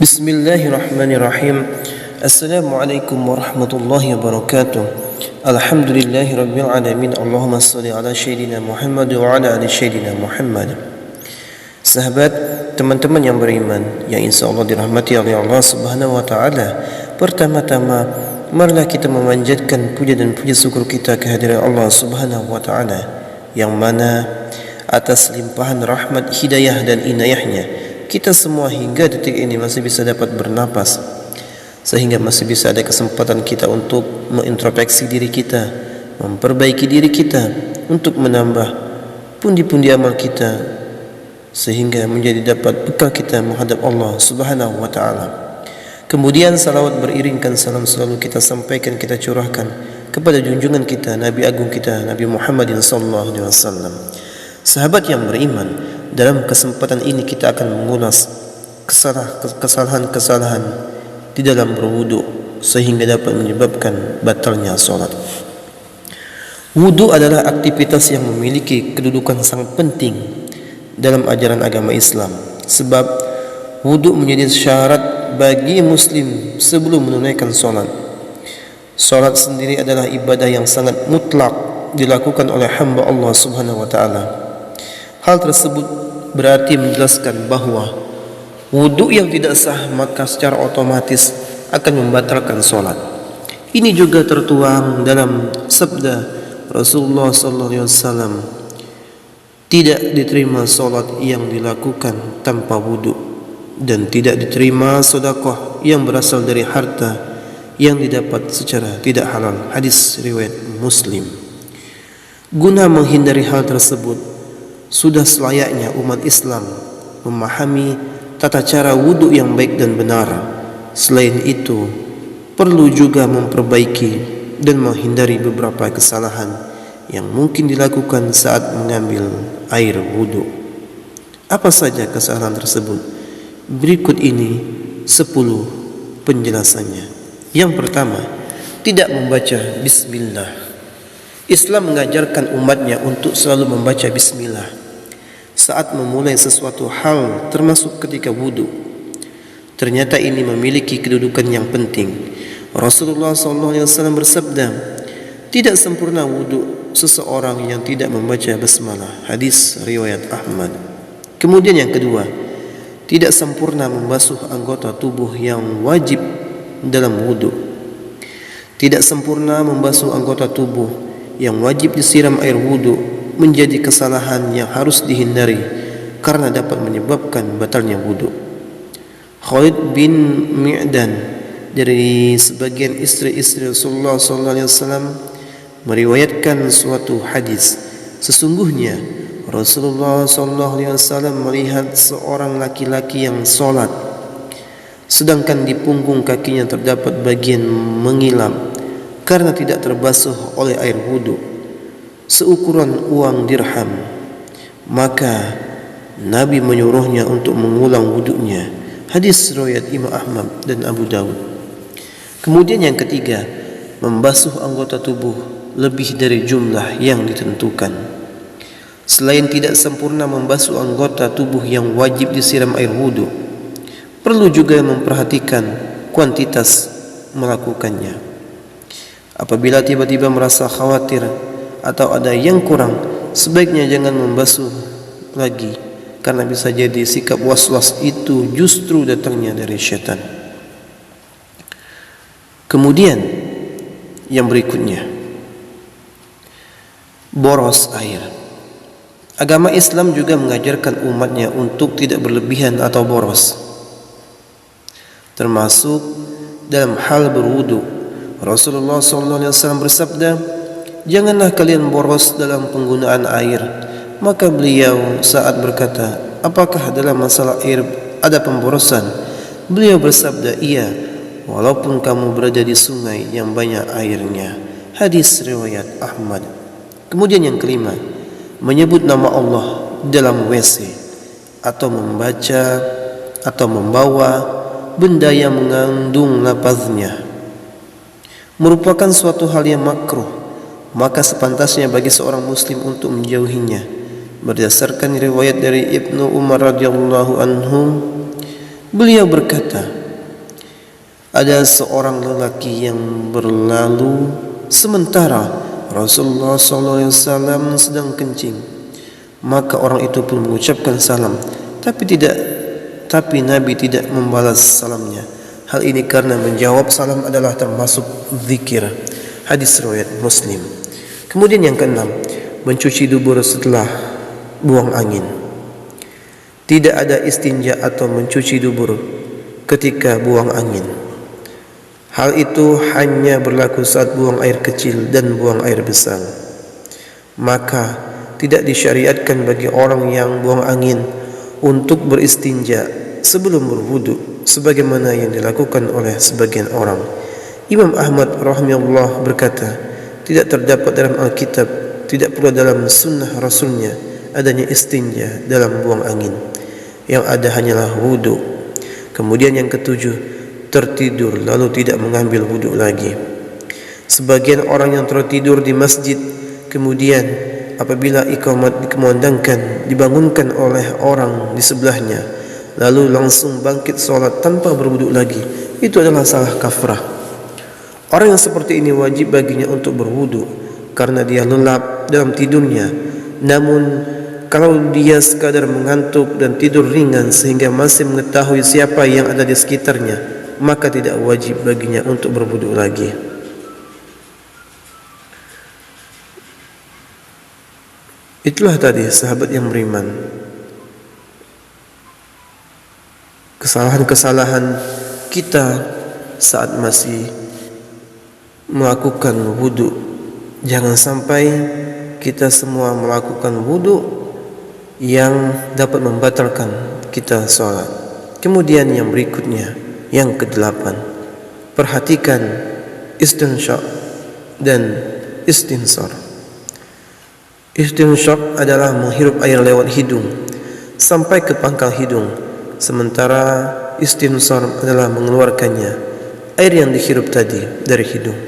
Bismillahirrahmanirrahim. Assalamualaikum warahmatullahi wabarakatuh. Alhamdulillahi rabbil alamin. Allahumma salli ala sayyidina Muhammad wa ala ali sayyidina Muhammad. Sahabat, teman-teman yang beriman yang insyaallah dirahmati oleh Allah Subhanahu wa taala. Pertama-tama, marilah kita memanjatkan puja dan puji syukur kita kehadiran Allah Subhanahu wa taala yang mana atas limpahan rahmat, hidayah dan inayahnya kita semua hingga detik ini masih bisa dapat bernapas, sehingga masih bisa ada kesempatan kita untuk mengintrospeksi diri kita, memperbaiki diri kita, untuk menambah pundi-pundi amal kita, sehingga menjadi dapat bekal kita menghadap Allah Subhanahu wa taala. Kemudian salawat beriringkan salam selalu kita sampaikan, kita curahkan kepada junjungan kita, Nabi agung kita, Nabi Muhammadin sallallahu alaihi wasallam. Sahabat yang beriman, dalam kesempatan ini kita akan mengulas kesalahan-kesalahan di dalam berwudu sehingga dapat menyebabkan batalnya solat. Wudu adalah aktivitas yang memiliki kedudukan sangat penting dalam ajaran agama Islam, sebab wudu menjadi syarat bagi muslim sebelum menunaikan solat. Solat sendiri adalah ibadah yang sangat mutlak dilakukan oleh hamba Allah Subhanahu wa taala. Hal tersebut berarti menjelaskan bahawa wudu yang tidak sah maka secara otomatis akan membatalkan solat. Ini juga tertuang dalam sabda Rasulullah sallallahu alaihi wasallam, tidak diterima solat yang dilakukan tanpa wudu, dan tidak diterima sedekah yang berasal dari harta yang didapat secara tidak halal. Hadis riwayat Muslim. Guna menghindari hal tersebut, sudah selayaknya umat Islam memahami tata cara wudu yang baik dan benar. Selain itu, perlu juga memperbaiki dan menghindari beberapa kesalahan yang mungkin dilakukan saat mengambil air wudu. Apa saja kesalahan tersebut? Berikut ini 10 penjelasannya. Yang pertama, tidak membaca bismillah. Islam mengajarkan umatnya untuk selalu membaca bismillah saat memulai sesuatu hal, termasuk ketika wudu. Ternyata ini memiliki kedudukan yang penting. Rasulullah SAW bersabda, tidak sempurna wudu seseorang yang tidak membaca basmalah. Hadis riwayat Ahmad. Kemudian yang kedua, tidak sempurna membasuh anggota tubuh yang wajib dalam wudu. Tidak sempurna membasuh anggota tubuh yang wajib disiram air wudu menjadi kesalahan yang harus dihindari karena dapat menyebabkan batalnya wudu. Khalid bin Mi'dan dari sebagian istri-istri Rasulullah SAW meriwayatkan suatu hadis. Sesungguhnya Rasulullah SAW melihat seorang laki-laki yang solat, sedangkan di punggung kakinya terdapat bagian mengilam karena tidak terbasuh oleh air wudu seukuran uang dirham. Maka Nabi menyuruhnya untuk mengulang wudunya. Hadis riwayat Imam Ahmad dan Abu Dawud. Kemudian yang ketiga, membasuh anggota tubuh lebih dari jumlah yang ditentukan. Selain tidak sempurna membasuh anggota tubuh yang wajib disiram air wudu, perlu juga memperhatikan kuantitas melakukannya. Apabila tiba-tiba merasa khawatir atau ada yang kurang, sebaiknya jangan membasuh lagi, karena bisa jadi sikap was-was itu justru datangnya dari syaitan. Kemudian yang berikutnya, boros air. Agama Islam juga mengajarkan umatnya untuk tidak berlebihan atau boros, termasuk dalam hal berwudu. Rasulullah SAW bersabda, janganlah kalian boros dalam penggunaan air. Maka beliau saat berkata, apakah dalam masalah air ada pemborosan? Beliau bersabda, iya, walaupun kamu berada di sungai yang banyak airnya. Hadis riwayat Ahmad. Kemudian yang kelima, menyebut nama Allah dalam WC atau membaca atau membawa benda yang mengandung lafaznya merupakan suatu hal yang makruh, maka sepantasnya bagi seorang muslim untuk menjauhinya. Berdasarkan riwayat dari Ibnu Umar radhiyallahu anhu, beliau berkata, ada seorang lelaki yang berlalu sementara Rasulullah SAW sedang kencing. Maka orang itu pun mengucapkan salam, tapi Nabi tidak membalas salamnya. Hal ini karena menjawab salam adalah termasuk zikir. Hadis riwayat Muslim. Kemudian yang keenam, mencuci dubur setelah buang angin. Tidak ada istinja atau mencuci dubur ketika buang angin. Hal itu hanya berlaku saat buang air kecil dan buang air besar. Maka tidak disyariatkan bagi orang yang buang angin untuk beristinja sebelum berwudu, sebagaimana yang dilakukan oleh sebagian orang. Imam Ahmad rahimahullah berkata, tidak terdapat dalam Alkitab, tidak pula dalam sunnah Rasulnya adanya istinja dalam buang angin. Yang ada hanyalah wudu. Kemudian yang ketujuh, tertidur lalu tidak mengambil wudu lagi. Sebagian orang yang tertidur di masjid, kemudian apabila iqamat dikumandangkan, dibangunkan oleh orang di sebelahnya, lalu langsung bangkit solat tanpa berwudu lagi, itu adalah salah kafrah. Orang yang seperti ini wajib baginya untuk berwudu karena dia lelap dalam tidurnya. Namun kalau dia sekadar mengantuk dan tidur ringan sehingga masih mengetahui siapa yang ada di sekitarnya, maka tidak wajib baginya untuk berwudu lagi. Itulah tadi sahabat yang beriman, kesalahan-kesalahan kita saat masih melakukan wudu. Jangan sampai kita semua melakukan wudu yang dapat membatalkan kita sholat. Kemudian yang berikutnya, yang kedelapan, perhatikan istinsyaq dan istinsar. Istinsyaq adalah menghirup air lewat hidung sampai ke pangkal hidung, sementara istinsar adalah mengeluarkannya, air yang dihirup tadi dari hidung.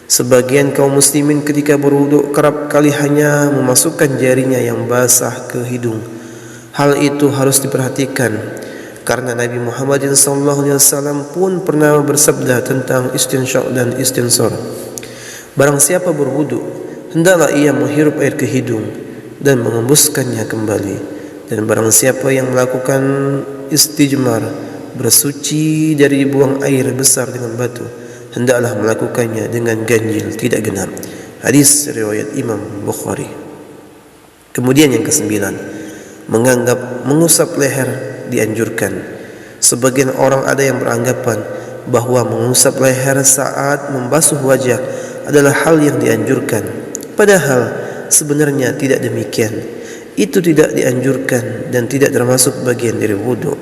Sebagian kaum muslimin ketika berwudu kerap kali hanya memasukkan jarinya yang basah ke hidung. Hal itu harus diperhatikan karena Nabi Muhammad SAW pun pernah bersabda tentang istinsyaq dan istinsar. Barang siapa berwudu, hendaklah ia menghirup air ke hidung dan mengembuskannya kembali. Dan barang siapa yang melakukan istijmar, bersuci dari buang air besar dengan batu, hendaklah melakukannya dengan ganjil tidak genap. Hadis riwayat Imam Bukhari. Kemudian yang kesembilan, menganggap mengusap leher dianjurkan. Sebagian orang ada yang beranggapan bahwa mengusap leher saat membasuh wajah adalah hal yang dianjurkan. Padahal sebenarnya tidak demikian. Itu tidak dianjurkan dan tidak termasuk bagian dari wudu.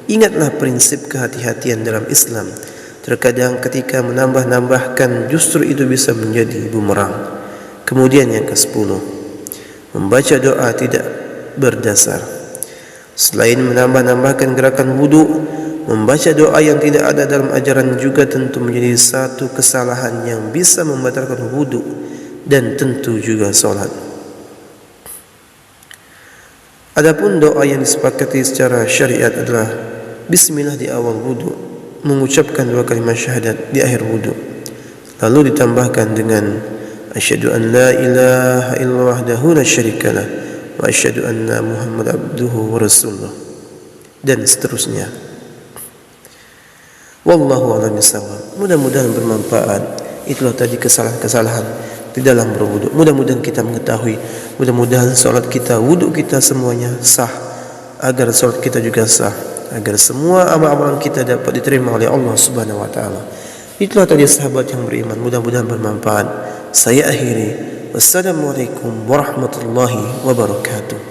Ingatlah prinsip kehati-hatian dalam Islam. Terkadang ketika menambah-nambahkan justru itu bisa menjadi bumerang. Kemudian yang ke-10, membaca doa tidak berdasar. Selain menambah-nambahkan gerakan wudu, membaca doa yang tidak ada dalam ajaran juga tentu menjadi satu kesalahan yang bisa membatalkan wudu dan tentu juga solat. Adapun doa yang disepakati secara syariat adalah bismillah di awal wudu, mengucapkan 2 kalimat syahadat di akhir wudu, lalu ditambahkan dengan asyhadu an la ilaha illallah wahdahu la syarikalah wa asyhadu anna Muhammad abduhu wa rasuluh, dan seterusnya. Wallahu a'lam bishawab. Mudah-mudahan bermanfaat. Itulah tadi kesalahan-kesalahan di dalam berwudu. Mudah-mudahan kita mengetahui, mudah-mudahan salat kita, wudu kita semuanya sah, agar salat kita juga sah, agar semua amal-amalan kita dapat diterima oleh Allah Subhanahu wa taala. Itulah tadi sahabat yang beriman, mudah-mudahan bermanfaat. Saya akhiri. Wassalamualaikum warahmatullahi wabarakatuh.